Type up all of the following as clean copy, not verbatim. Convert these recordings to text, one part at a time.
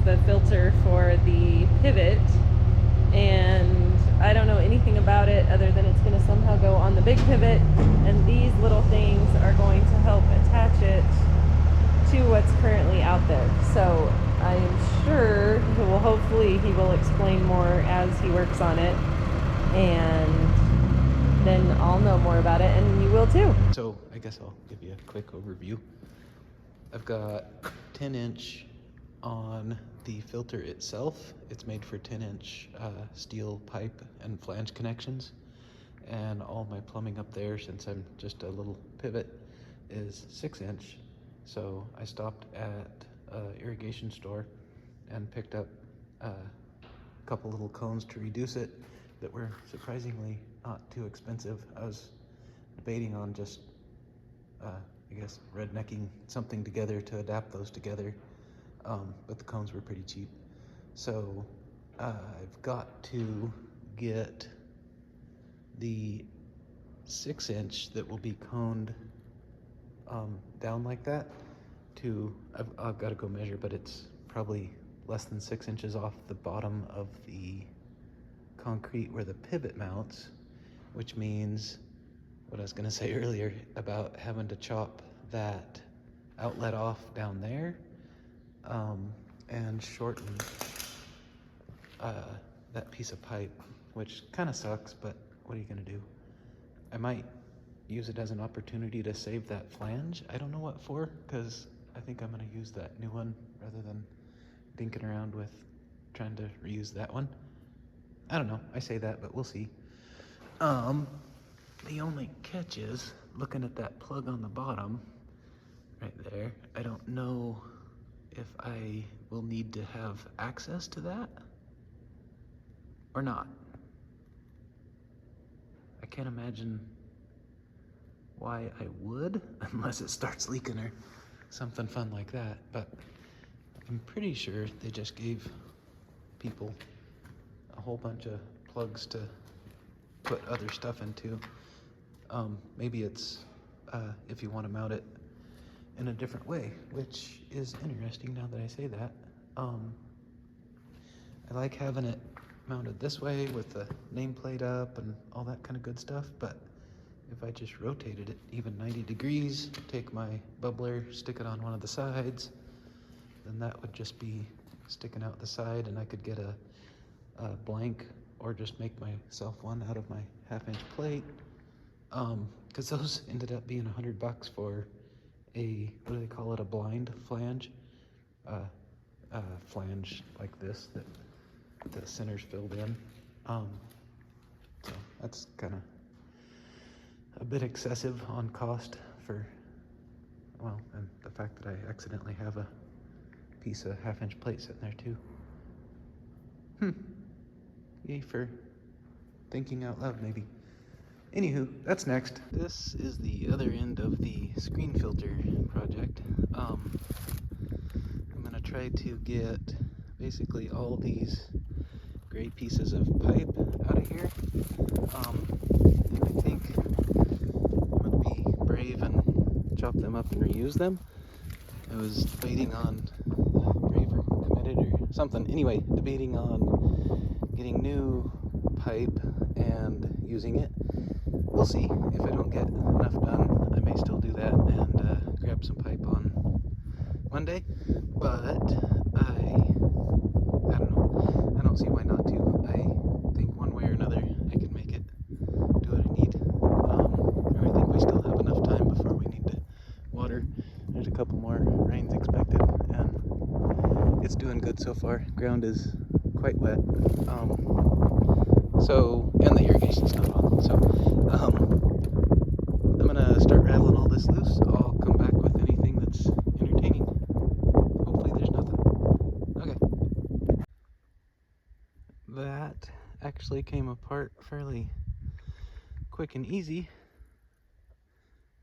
the filter for the pivot, and I don't know anything about it other than it's going to somehow go on the big pivot, and these little things are going to help attach it to what's currently out there. So I am sure hopefully he will explain more as he works on it, and then I'll know more about it, and you will too. So I guess I'll give you a quick overview. I've got 10-inch on the filter itself. It's made for 10-inch steel pipe and flange connections, and all my plumbing up there, since I'm just a little pivot, is 6-inch. So I stopped at an irrigation store and picked up a couple little cones to reduce it that were surprisingly not too expensive. I was debating on just I guess rednecking something together to adapt those together, but the cones were pretty cheap. So I've got to get the 6-inch that will be coned down like that to, I've got to go measure, but it's probably less than 6 inches off the bottom of the concrete where the pivot mounts, which means what I was going to say earlier about having to chop that outlet off down there and shorten that piece of pipe, which kind of sucks, but what are you going to do? I might use it as an opportunity to save that flange. I don't know what for, because I think I'm going to use that new one rather than dinking around with trying to reuse that one. I don't know, I say that, but we'll see. The only catch is, looking at that plug on the bottom, right there, I don't know if I will need to have access to that or not. I can't imagine why I would, unless it starts leaking or something fun like that, but I'm pretty sure they just gave people a whole bunch of plugs to put other stuff into. Maybe it's if you want to mount it in a different way, which is interesting now that I say that. I like having it mounted this way with the nameplate up and all that kind of good stuff, but if I just rotated it even 90 degrees, take my bubbler, stick it on one of the sides, then that would just be sticking out the side, and I could get a blank or just make myself one out of my 1/2-inch plate. Because those ended up being $100 for a, what do they call it, a blind flange? Flange like this that the center's filled in. So that's kind of a bit excessive on cost for, well, and the fact that I accidentally have a piece of 1/2-inch plate sitting there too. Yay for thinking out loud, maybe. Anywho, that's next. This is the other end of the screen filter project. I'm gonna try to get basically all these gray pieces of pipe out of here. And I think I'm gonna be brave and chop them up and reuse them. I was debating on brave or committed or something. Anyway, debating on getting new pipe and using it. We'll see. If I don't get enough done, I may still do that and grab some pipe on Monday. But I don't know. I don't see why not to. I think one way or another I can make it do what I need. I think we still have enough time before we need to water. There's a couple more rains expected, and it's doing good so far. Ground is quite wet. And the irrigation's not on. So I'm gonna start rattling all this loose. I'll come back with anything that's entertaining. Hopefully there's nothing. Okay. That actually came apart fairly quick and easy.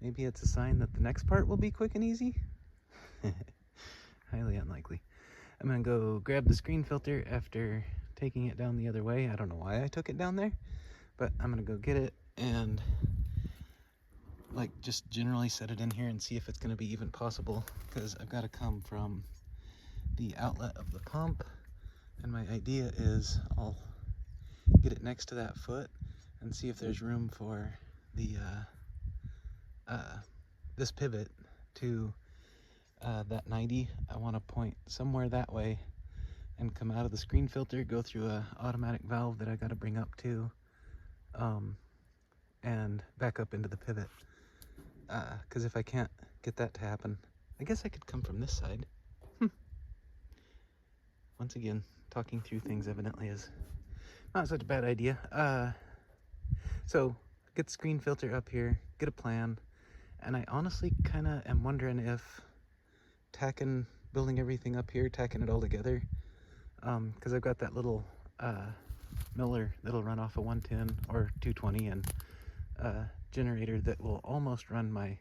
Maybe it's a sign that the next part will be quick and easy? Highly unlikely. I'm gonna go grab the screen filter after taking it down the other way. I don't know why I took it down there, but I'm gonna go get it and just generally set it in here and see if it's gonna be even possible, because I've got to come from the outlet of the pump, and my idea is I'll get it next to that foot and see if there's room for the this pivot to that 90. I want to point somewhere that way and come out of the screen filter, go through a automatic valve that I got to bring up to, and back up into the pivot. Because if I can't get that to happen, I guess I could come from this side. Once again, talking through things evidently is not such a bad idea. So get the screen filter up here, get a plan, and I honestly kind of am wondering if building everything up here, tacking it all together, because I've got that little Miller that'll run off a 110 or 220 and generator that will almost run my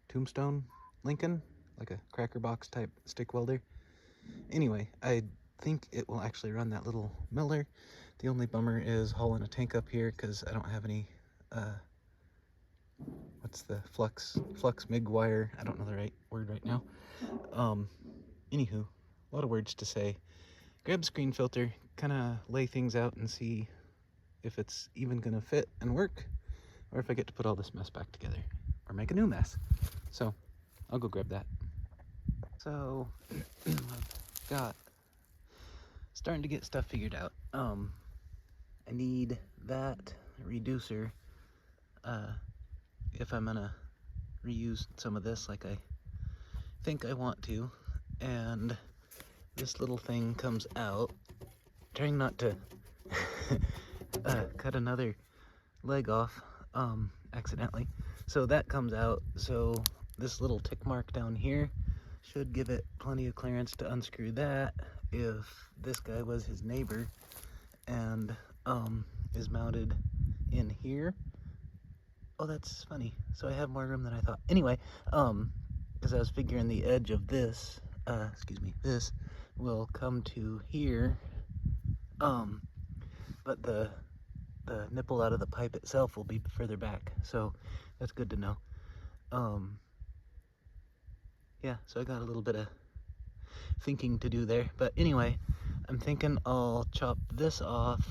Tombstone Lincoln, like a cracker box type stick welder. Anyway, I think it will actually run that little Miller. The only bummer is hauling a tank up here because I don't have any what's the flux MIG wire. I don't know the right word right now. Anywho, a lot of words to say. Grab the screen filter, kind of lay things out and see if it's even gonna fit and work, or if I get to put all this mess back together or make a new mess. So I'll go grab that. So I've got starting to get stuff figured out. I need that reducer if I'm gonna reuse some of this like I think I want to, and this little thing comes out, trying not to cut another leg off accidentally. So that comes out, so this little tick mark down here should give it plenty of clearance to unscrew that if this guy was his neighbor and is mounted in here. Oh, that's funny. So I have more room than I thought. Anyway, because I was figuring the edge of this, this will come to here, but the nipple out of the pipe itself will be further back, so that's good to know. Yeah, so I got a little bit of thinking to do there, but anyway, I'm thinking I'll chop this off,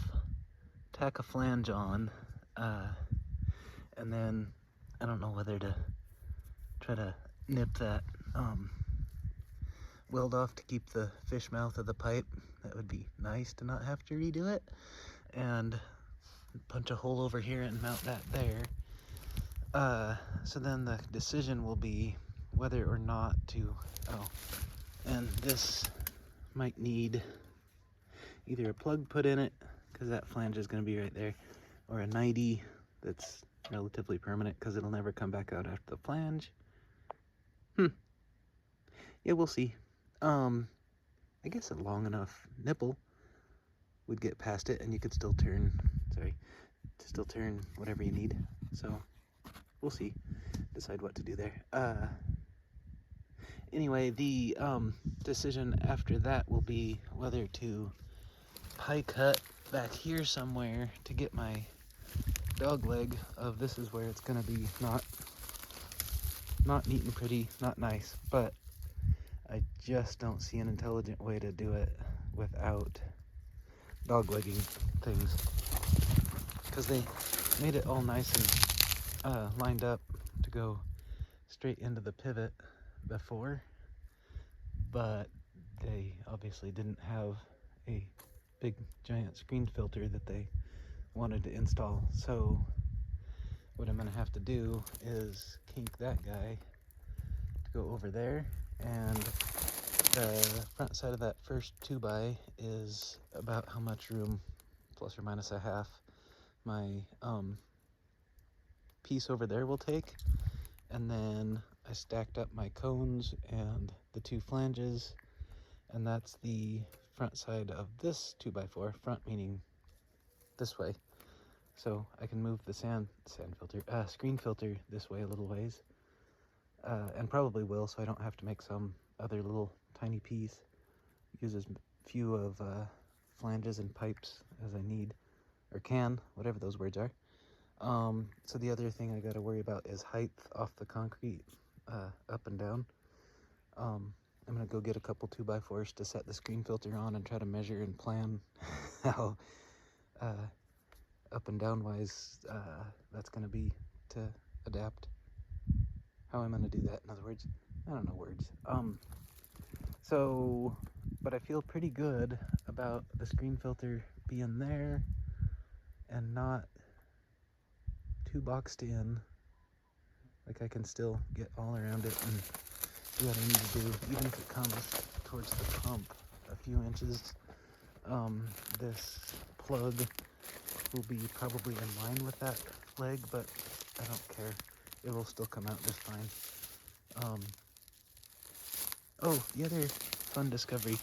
tack a flange on, and then I don't know whether to try to nip that weld off to keep the fish mouth of the pipe. That would be nice to not have to redo it, and punch a hole over here and mount that there. So then the decision will be whether or not to, and this might need either a plug put in it, because that flange is going to be right there, or a 90 that's relatively permanent because it'll never come back out after the flange. Yeah, we'll see. I guess a long enough nipple would get past it and you could still turn, whatever you need. So we'll see, decide what to do there. Anyway, the decision after that will be whether to pie cut back here somewhere to get my dog leg of this is where it's gonna be not neat and pretty, not nice, but I just don't see an intelligent way to do it without doglegging things, because they made it all nice and lined up to go straight into the pivot before, but they obviously didn't have a big giant screen filter that they wanted to install. So what I'm gonna have to do is kink that guy to go over there, and the front side of that first 2x is about how much room, plus or minus a half, my piece over there will take. And then I stacked up my cones and the 2 flanges, and that's the front side of this 2x4, front meaning this way. So I can move the screen filter this way a little ways, and probably will, so I don't have to make some other little tiny piece. Use as few of flanges and pipes as I need, or can, whatever those words are. So the other thing I got to worry about is height off the concrete, up and down. I'm gonna go get a couple 2x4s to set the screen filter on and try to measure and plan how up and down wise that's gonna be to adapt. How I'm gonna do that, in other words. I don't know words. So, but I feel pretty good about the screen filter being there and not too boxed in. Like I can still get all around it and do what I need to do, even if it comes towards the pump a few inches. This plug will be probably in line with that leg, but I don't care. It will still come out just fine. Oh, the other fun discovery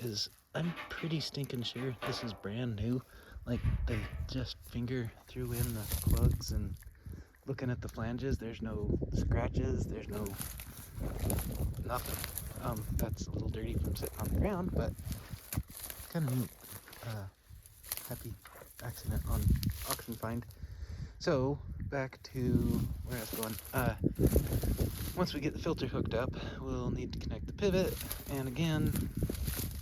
is I'm pretty stinking sure this is brand new. Like, they just finger threw in the plugs, and looking at the flanges, there's no scratches, there's no nothing. That's a little dirty from sitting on the ground, but kind of neat. Happy accident on auction find. So, back to where I was going. Once we get the filter hooked up, we'll need to connect the pivot, and again,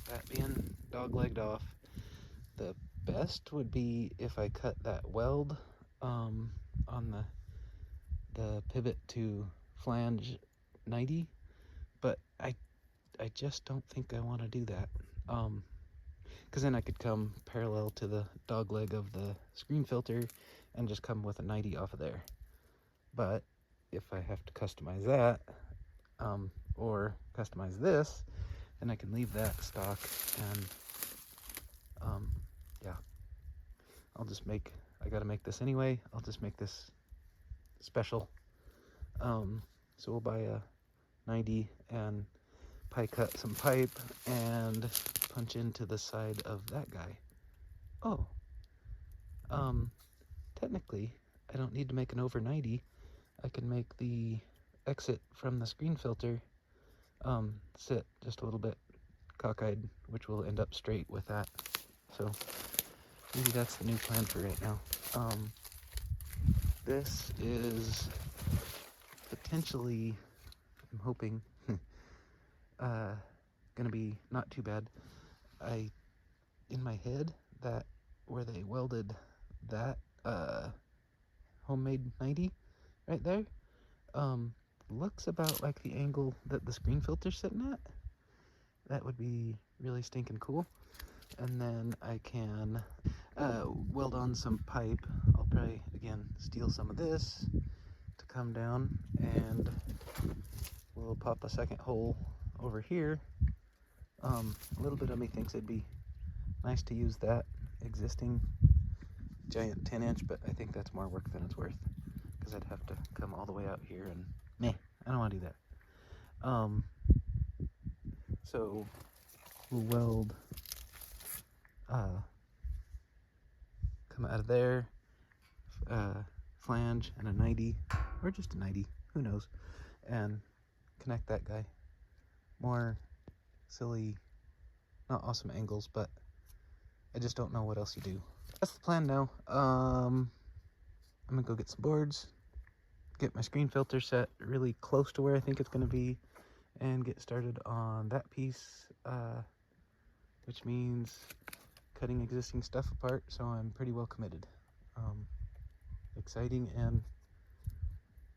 that being dog-legged off, the best would be if I cut that weld on the pivot to flange 90, but I just don't think I want to do that, because then I could come parallel to the dog leg of the screen filter and just come with a 90 off of there. But if I have to customize that, or customize this, then I can leave that stock, and yeah, I gotta make this anyway. I'll just make this special. So we'll buy a 90 and pie cut some pipe and punch into the side of that guy. Oh, technically, I don't need to make an over 90. I can make the exit from the screen filter sit just a little bit cockeyed, which will end up straight with that. So maybe that's the new plan for right now. This is potentially, I'm hoping, gonna be not too bad. In my head, that where they welded that homemade 90 right there, looks about like the angle that the screen filter's sitting at. That would be really stinking cool. And then I can weld on some pipe. I'll probably, again, steal some of this to come down, and we'll pop a second hole over here. A little bit of me thinks it'd be nice to use that existing giant 10-inch, but I think that's more work than it's worth, because I'd have to come all the way out here, and meh, I don't want to do that. So we'll weld, come out of there, flange and a 90, or just a 90, who knows, and connect that guy. More silly, not awesome angles, but I just don't know what else you do. That's the plan now. I'm gonna go get some boards, get my screen filter set really close to where I think it's gonna be, and get started on that piece, which means cutting existing stuff apart, so I'm pretty well committed. Exciting and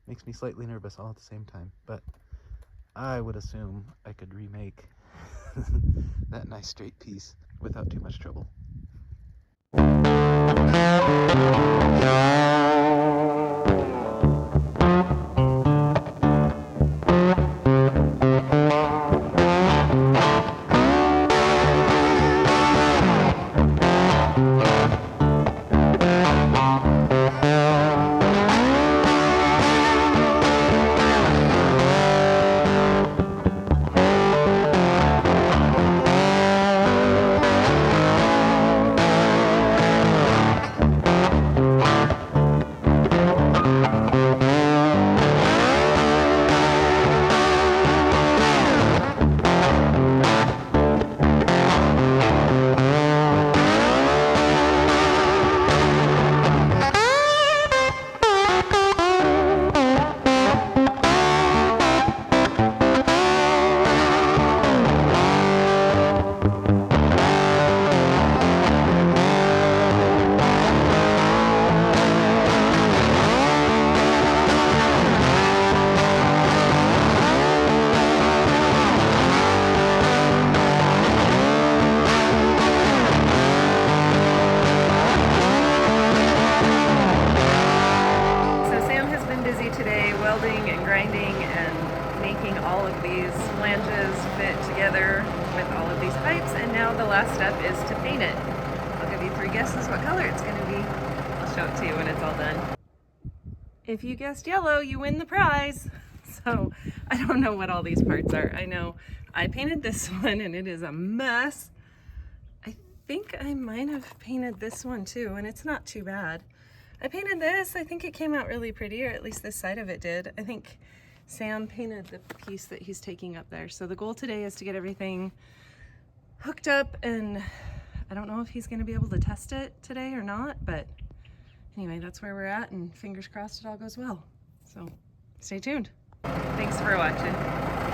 makes me slightly nervous all at the same time, but I would assume I could remake that nice straight piece without too much trouble. now the last step is to paint it. I'll give you 3 guesses what color it's gonna be. I'll show it to you when it's all done. If you guessed yellow, you win the prize. So I don't know what all these parts are. I know I painted this one and it is a mess. I think I might have painted this one too, and it's not too bad. I painted this, I think it came out really pretty, or at least this side of it did. I think Sam painted the piece that he's taking up there. So the goal today is to get everything hooked up, and I don't know if he's gonna be able to test it today or not, but anyway, that's where we're at, and fingers crossed it all goes well. So stay tuned. Thanks for watching.